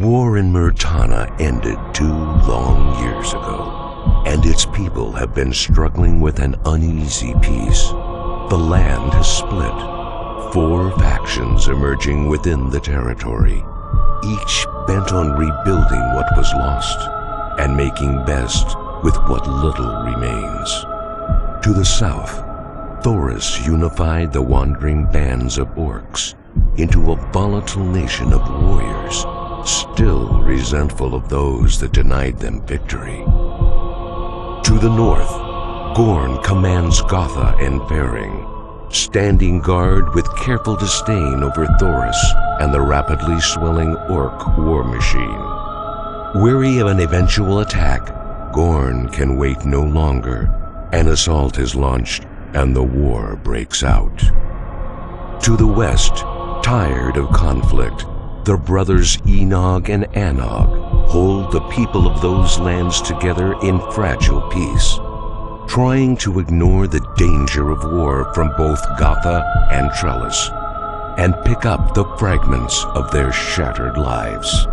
war in Murtana ended 2 long years ago, and its people have been struggling with an uneasy peace. The land has split, 4 factions emerging within the territory, each bent on rebuilding what was lost and making best with what little remains. To the south, Thoris unified the wandering bands of orcs into a volatile nation of warriors, still resentful of those that denied them victory. To the north, Gorn commands Gotha and Faring, standing guard with careful disdain over Thoris and the rapidly swelling orc war machine. Weary of an eventual attack, Gorn can wait no longer. An assault is launched and the war breaks out. To the west, tired of conflict, the brothers Enog and Anog hold the people of those lands together in fragile peace, trying to ignore the danger of war from both Gotha and Trellis, and pick up the fragments of their shattered lives.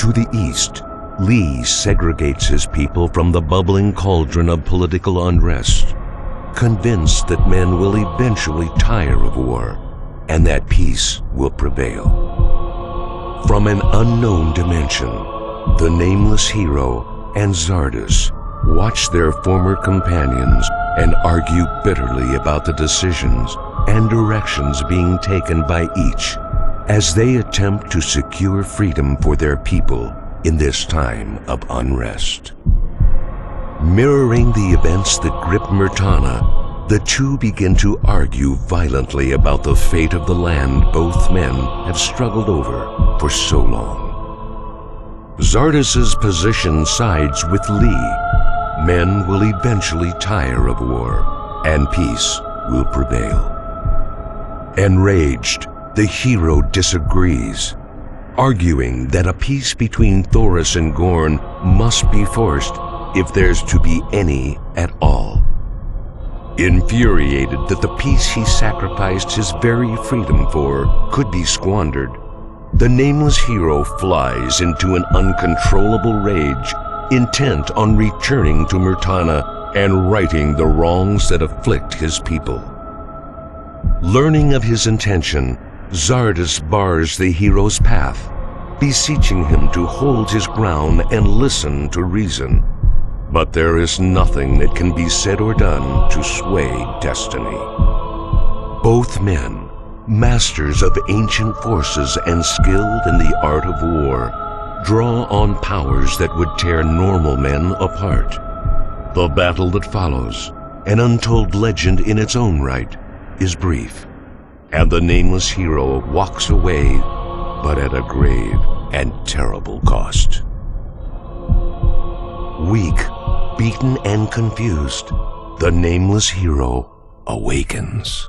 To the east, Lee segregates his people from the bubbling cauldron of political unrest, convinced that men will eventually tire of war and that peace will prevail. From an unknown dimension, the nameless hero and Xardus watch their former companions and argue bitterly about the decisions and directions being taken by each as they attempt to secure freedom for their people in this time of unrest. Mirroring the events that grip Murtana, the two begin to argue violently about the fate of the land both men have struggled over for so long. Xardus's position sides with Lee. Men will eventually tire of war, and peace will prevail. Enraged, the hero disagrees, arguing that a peace between Thoris and Gorn must be forced if there's to be any at all. Infuriated that the peace he sacrificed his very freedom for could be squandered, the nameless hero flies into an uncontrollable rage, intent on returning to Murtana and righting the wrongs that afflict his people. Learning of his intention, Xardus bars the hero's path, beseeching him to hold his ground and listen to reason. But there is nothing that can be said or done to sway destiny. Both men, masters of ancient forces and skilled in the art of war, draw on powers that would tear normal men apart. The battle that follows, an untold legend in its own right, is brief, and the nameless hero walks away, but at a grave and terrible cost. Weak, beaten and confused, the nameless hero awakens.